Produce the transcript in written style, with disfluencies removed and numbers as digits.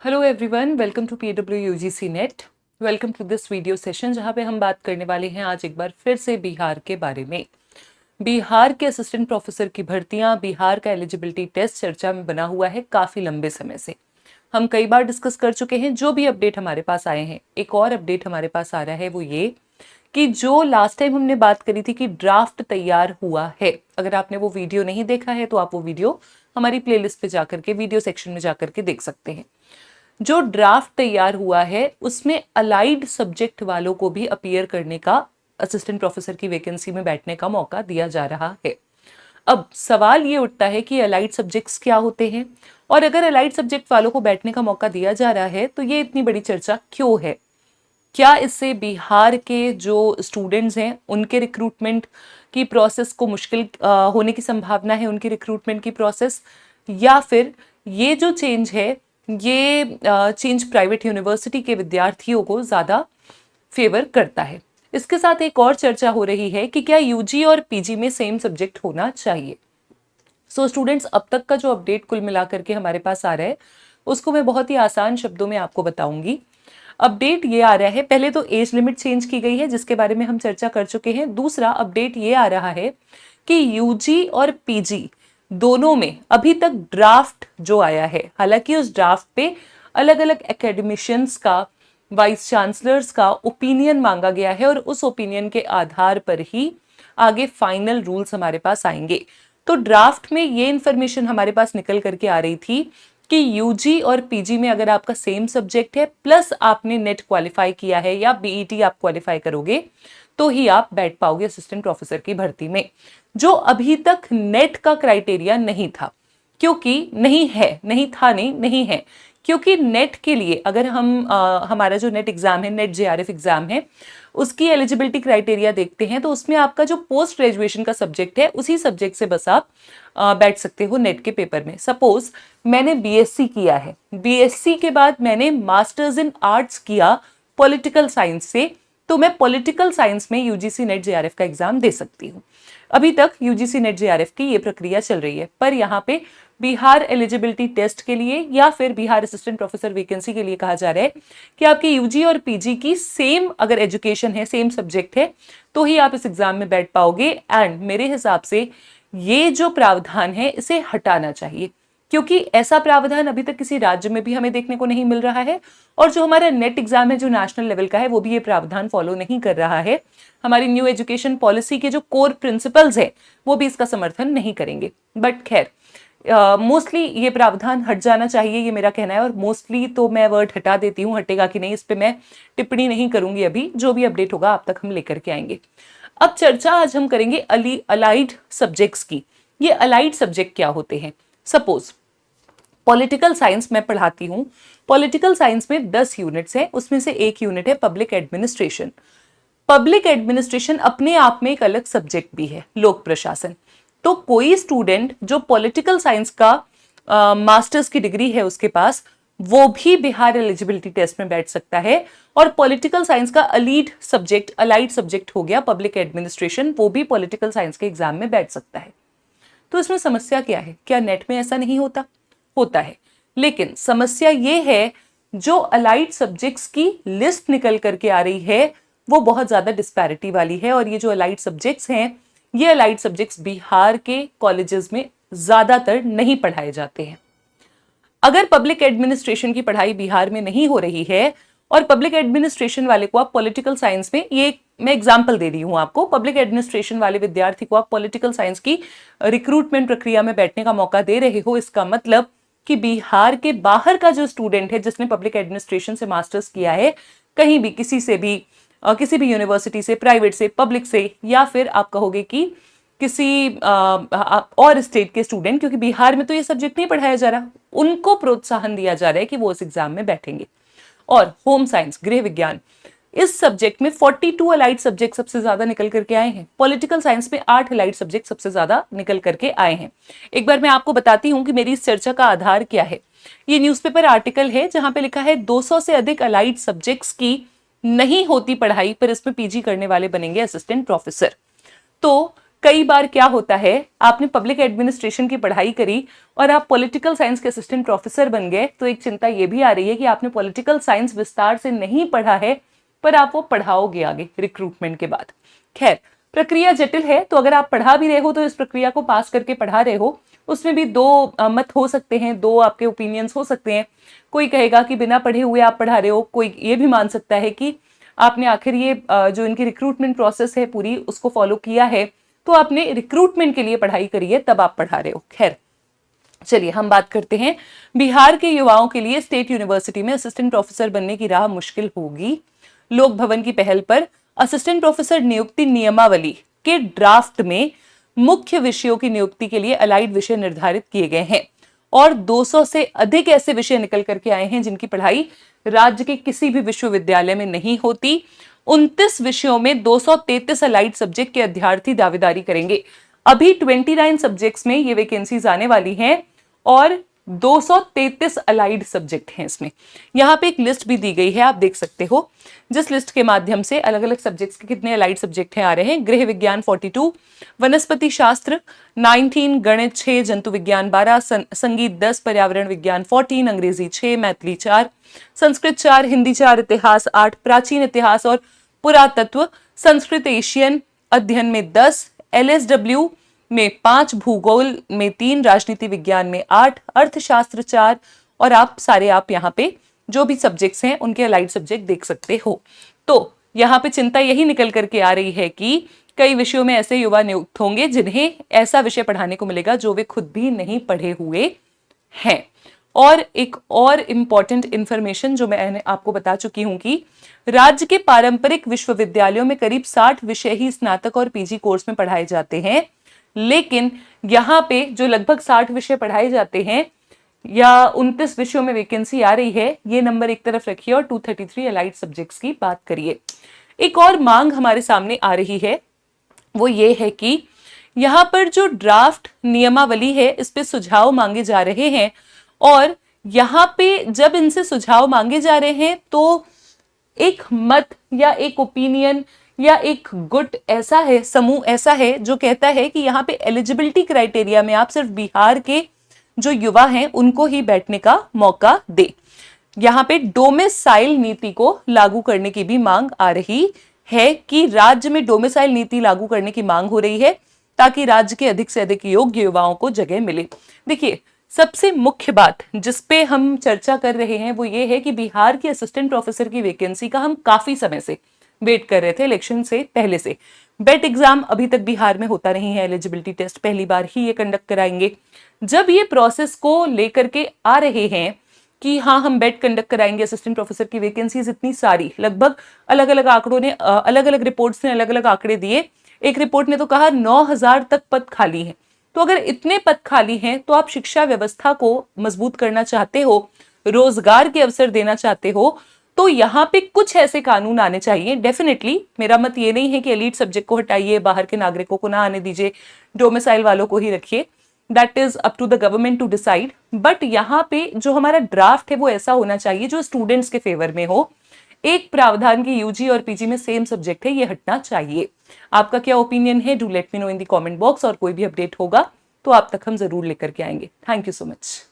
Hello everyone, welcome to PW UGC net. Welcome to this video session जहां पे हम बात करने वाले हैं आज एक बार फिर से बिहार के बारे में। बिहार के असिस्टेंट प्रोफेसर की भर्तियां, बिहार का एलिजिबिलिटी टेस्ट चर्चा में बना हुआ है काफ़ी लंबे समय से। हम कई बार डिस्कस कर चुके हैं। जो भी अपडेट हमारे पास आए हैं, एक और अपडेट हमारे पास आ रहा है वो ये कि जो लास्ट टाइम हमने बात करी थी कि ड्राफ्ट तैयार हुआ है। अगर आपने वो वीडियो नहीं देखा है तो आप वो वीडियो हमारी प्लेलिस्ट पे जाकर के वीडियो सेक्शन में जाकर के देख सकते हैं। जो ड्राफ्ट तैयार हुआ है उसमें अलाइड सब्जेक्ट वालों को भी अपीयर करने का, असिस्टेंट प्रोफेसर की वैकेंसी में बैठने का मौका दिया जा रहा है। अब सवाल ये उठता है कि अलाइड सब्जेक्ट्स क्या होते हैं, और अगर अलाइड सब्जेक्ट वालों को बैठने का मौका दिया जा रहा है तो ये इतनी बड़ी चर्चा क्यों है। क्या इससे बिहार के जो स्टूडेंट्स हैं उनके रिक्रूटमेंट की प्रोसेस को मुश्किल होने की संभावना है, उनकी रिक्रूटमेंट की प्रोसेस, या फिर ये जो चेंज है ये चेंज प्राइवेट यूनिवर्सिटी के विद्यार्थियों को ज़्यादा फेवर करता है। इसके साथ एक और चर्चा हो रही है कि क्या यूजी और पीजी में सेम सब्जेक्ट होना चाहिए। स्टूडेंट्स, अब तक का जो अपडेट कुल मिलाकर के हमारे पास आ रहा है उसको मैं बहुत ही आसान शब्दों में आपको बताऊंगी। अपडेट ये आ रहा है, पहले तो एज लिमिट चेंज की गई है जिसके बारे में हम चर्चा कर चुके हैं। दूसरा अपडेट ये आ रहा है कि यूजी और पीजी दोनों में अभी तक ड्राफ्ट जो आया है, हालांकि उस ड्राफ्ट पे अलग अलग एकेडमिशियंस का, वाइस चांसलर्स का ओपिनियन मांगा गया है और उस ओपिनियन के आधार पर ही आगे फाइनल रूल्स हमारे पास आएंगे। तो ड्राफ्ट में ये इंफॉर्मेशन हमारे पास निकल करके आ रही थी कि यूजी और पीजी में अगर आपका सेम सब्जेक्ट है प्लस आपने नेट क्वालिफाई किया है या बीईटी आप क्वालिफाई करोगे तो ही आप बैठ पाओगे असिस्टेंट प्रोफेसर की भर्ती में, जो अभी तक नेट का क्राइटेरिया नहीं था। क्योंकि नहीं है, नहीं था, नहीं है, क्योंकि नेट के लिए अगर हम हमारा जो नेट एग्जाम है, नेट जेआरएफ एग्जाम है, उसकी एलिजिबिलिटी क्राइटेरिया देखते हैं तो उसमें आपका जो पोस्ट ग्रेजुएशन का सब्जेक्ट है उसी सब्जेक्ट से बस आप बैठ सकते हो नेट के पेपर में। सपोज मैंने बीएससी किया है, बीएससी के बाद मैंने मास्टर्स इन आर्ट्स किया पॉलिटिकल साइंस से, तो मैं पॉलिटिकल साइंस में यूजीसी नेट जेआरएफ का एग्जाम दे सकती हूँ। अभी तक यूजीसी नेट जेआरएफ की ये प्रक्रिया चल रही है, पर यहाँ पे बिहार एलिजिबिलिटी टेस्ट के लिए या फिर बिहार असिस्टेंट प्रोफेसर वैकेंसी के लिए कहा जा रहा है कि आपके यूजी और पीजी की सेम अगर एजुकेशन है, सेम सब्जेक्ट है, तो ही आप इस एग्जाम में बैठ पाओगे। एंड मेरे हिसाब से ये जो प्रावधान है इसे हटाना चाहिए, क्योंकि ऐसा प्रावधान अभी तक किसी राज्य में भी हमें देखने को नहीं मिल रहा है, और जो हमारा नेट एग्जाम है जो नेशनल लेवल का है वो भी ये प्रावधान फॉलो नहीं कर रहा है। हमारी न्यू एजुकेशन पॉलिसी के जो कोर प्रिंसिपल्स हैं वो भी इसका समर्थन नहीं करेंगे। बट खैर, मोस्टली ये प्रावधान हट जाना चाहिए, ये मेरा कहना है। और मोस्टली तो मैं वर्ड हटा देती हूँ, हटेगा कि नहीं इस पे मैं टिप्पणी नहीं करूंगी। अभी जो भी अपडेट होगा आप तक हम लेकर के आएंगे। अब चर्चा आज हम करेंगे अलाइड सब्जेक्ट्स की। ये अलाइड सब्जेक्ट क्या होते हैं। सपोज पॉलिटिकल साइंस मैं पढ़ाती हूँ, पॉलिटिकल साइंस में 10 यूनिट्स हैं, उसमें से एक यूनिट है पब्लिक एडमिनिस्ट्रेशन। पब्लिक एडमिनिस्ट्रेशन अपने आप में एक अलग सब्जेक्ट भी है, लोक प्रशासन। तो कोई स्टूडेंट जो पॉलिटिकल साइंस का मास्टर्स की डिग्री है उसके पास, वो भी बिहार एलिजिबिलिटी टेस्ट में बैठ सकता है। और पॉलिटिकल साइंस का अलाइड सब्जेक्ट हो गया पब्लिक एडमिनिस्ट्रेशन, वो भी पॉलिटिकल साइंस के एग्जाम में बैठ सकता है। तो इसमें समस्या क्या है? क्या नेट में ऐसा नहीं होता? होता है, लेकिन समस्या ये है जो अलाइड सब्जेक्ट्स की लिस्ट निकल करके आ रही है वो बहुत ज्यादा डिस्पैरिटी वाली है। और ये जो अलाइड सब्जेक्ट्स हैं, ये अलाइड सब्जेक्ट्स बिहार के कॉलेजेस में ज्यादातर नहीं पढ़ाए जाते हैं। अगर पब्लिक एडमिनिस्ट्रेशन की पढ़ाई बिहार में नहीं हो रही है और पब्लिक एडमिनिस्ट्रेशन वाले को आप पॉलिटिकल साइंस में, ये मैं एग्जांपल दे रही हूं आपको, पब्लिक एडमिनिस्ट्रेशन वाले विद्यार्थी को आप पॉलिटिकल साइंस की रिक्रूटमेंट प्रक्रिया में बैठने का मौका दे रहे हो, इसका मतलब कि बिहार के बाहर का जो स्टूडेंट है जिसने पब्लिक एडमिनिस्ट्रेशन से मास्टर्स किया है, कहीं भी किसी से भी किसी भी यूनिवर्सिटी से, प्राइवेट से, पब्लिक से, या फिर आप कहोगे कि किसी और स्टेट के स्टूडेंट, क्योंकि बिहार में तो ये सब्जेक्ट नहीं पढ़ाया जा रहा, उनको प्रोत्साहन दिया जा रहा है कि वो इस एग्जाम में बैठेंगे। और होम साइंस, गृह विज्ञान, इस सब्जेक्ट में 42 अलाइड सब्जेक्ट सबसे ज्यादा निकल करके आए हैं। पॉलिटिकल साइंस में 8 अलाइड सब्जेक्ट सबसे ज्यादा निकल करके आए हैं। एक बार मैं आपको बताती हूं कि मेरी इस चर्चा का आधार क्या है। ये न्यूज़पेपर आर्टिकल है जहां पे लिखा है 200 से अधिक अलाइड सब्जेक्ट्स की नहीं होती पढ़ाई, पर इसमें पीजी करने वाले बनेंगे असिस्टेंट प्रोफेसर। तो कई बार क्या होता है, आपने पब्लिक एडमिनिस्ट्रेशन की पढ़ाई करी और आप पॉलिटिकल साइंस के असिस्टेंट प्रोफेसर बन गए, तो एक चिंता ये भी आ रही है कि आपने पॉलिटिकल साइंस विस्तार से नहीं पढ़ा है, पर आप वो पढ़ाओगे आगे रिक्रूटमेंट के बाद। खैर, प्रक्रिया जटिल है, तो अगर आप पढ़ा भी रहे हो तो इस प्रक्रिया को पास करके पढ़ा रहे हो, उसमें भी दो मत हो सकते हैं, दो आपके ओपिनियंस हो सकते हैं। कोई कहेगा कि बिना पढ़े हुए आप पढ़ा रहे हो, कोई ये भी मान सकता है कि आपने आखिर ये जो इनकी रिक्रूटमेंट प्रोसेस है पूरी, उसको फॉलो किया है, तो आपने रिक्रूटमेंट के लिए पढ़ाई करी है, तब आप पढ़ा रहे हो। खैर, चलिए हम बात करते हैं। बिहार के युवाओं के लिए स्टेट यूनिवर्सिटी में असिस्टेंट प्रोफेसर बनने की राह मुश्किल होगी। लोक भवन की पहल पर असिस्टेंट प्रोफेसर नियुक्ति नियमावली के ड्राफ्ट में मुख्य विषयों की नियुक्ति के लिए अलाइड विषय निर्धारित किए गए हैं और 200 से अधिक ऐसे विषय निकल करके आए हैं जिनकी पढ़ाई राज्य के किसी भी विश्वविद्यालय में नहीं होती। 29 विषयों में 233 अलाइड सब्जेक्ट के अभ्यर्थी दावेदारी करेंगे। अभी 29 सब्जेक्ट्स में ये वैकेंसीज आने वाली हैं और 233 अलाइड सब्जेक्ट हैं इसमें। यहाँ पे एक लिस्ट भी दी गई है, आप देख सकते हो, जिस लिस्ट के माध्यम से अलग अलग सब्जेक्ट्स के कितने अलाइड सब्जेक्ट हैं आ रहे हैं। गृह विज्ञान 42, वनस्पति शास्त्र 19, गणित 6, जंतु विज्ञान 12, संगीत 10, पर्यावरण विज्ञान 14, अंग्रेजी 6, मैथिली 4, संस्कृत 4, हिंदी 4, इतिहास 8, प्राचीन इतिहास और पुरातत्व, संस्कृत एशियन अध्ययन में 10, एलएसडब्ल्यू में 5, भूगोल में 3, राजनीति विज्ञान में 8, अर्थशास्त्र 4, और आप यहाँ पे जो भी सब्जेक्ट्स हैं उनके अलाइड सब्जेक्ट देख सकते हो। तो यहाँ पे चिंता यही निकल करके आ रही है कि कई विषयों में ऐसे युवा नियुक्त होंगे जिन्हें ऐसा विषय पढ़ाने को मिलेगा जो वे खुद भी नहीं पढ़े हुए हैं। और एक और इंपॉर्टेंट इंफॉर्मेशन जो मैंने आपको बता चुकी हूं कि राज्य के पारंपरिक विश्वविद्यालयों में करीब 60 विषय ही स्नातक और पीजी कोर्स में पढ़ाए जाते हैं, लेकिन यहाँ पे जो लगभग 60 विषय पढ़ाए जाते हैं या 29 विषयों में वैकेंसी आ रही है, ये नंबर एक तरफ रखिए और 233 अलाइड सब्जेक्ट्स की बात करिए। एक और मांग हमारे सामने आ रही है, वो ये है कि यहाँ पर जो ड्राफ्ट नियमावली है इस पे सुझाव मांगे जा रहे हैं और यहाँ पे जब इनसे सुझाव मांगे जा रहे हैं तो एक मत या एक ओपिनियन या एक गुट ऐसा है, समूह ऐसा है जो कहता है कि यहाँ पे एलिजिबिलिटी क्राइटेरिया में आप सिर्फ बिहार के जो युवा हैं उनको ही बैठने का मौका दे। यहाँ पे डोमिसाइल नीति को लागू करने की भी मांग आ रही है कि राज्य में डोमिसाइल नीति लागू करने की मांग हो रही है ताकि राज्य के अधिक से अधिक योग्य युवाओं को जगह मिले। देखिए, सबसे मुख्य बात जिस पे हम चर्चा कर रहे हैं वो ये है कि बिहार की असिस्टेंट प्रोफेसर की वैकेंसी का हम काफी समय से वेट कर रहे थे, इलेक्शन से पहले से। बेट एग्जाम अभी तक बिहार में होता नहीं है, एलिजिबिलिटी टेस्ट पहली बार ही ये कंडक्ट कराएंगे। जब ये प्रोसेस को लेकर के आ रहे हैं कि हाँ हम बेट कंडक्ट कराएंगे, असिस्टेंट प्रोफेसर की वैकेंसीज इतनी सारी, लगभग अलग अलग आंकड़ों ने अलग अलग रिपोर्ट्स ने अलग अलग आंकड़े दिए। एक रिपोर्ट ने तो कहा 9000 तक पद खाली हैं। तो अगर इतने पद खाली हैं तो आप शिक्षा व्यवस्था को मजबूत करना चाहते हो, रोजगार के अवसर देना चाहते हो, तो यहाँ पे कुछ ऐसे कानून आने चाहिए। डेफिनेटली मेरा मत ये नहीं है कि एलीट सब्जेक्ट को हटाइए, बाहर के नागरिकों को ना आने दीजिए, डोमिसाइल वालों को ही रखिए, that is up to the government to decide. But यहाँ पे जो हमारा ड्राफ्ट है वो ऐसा होना चाहिए जो स्टूडेंट्स के फेवर में हो। एक प्रावधान की यूजी और पीजी में सेम सब्जेक्ट है, ये हटना चाहिए। आपका क्या ओपिनियन है? Do let me know in the comment box, और कोई भी अपडेट होगा तो आप तक हम जरूर लेकर के आएंगे। Thank you so much.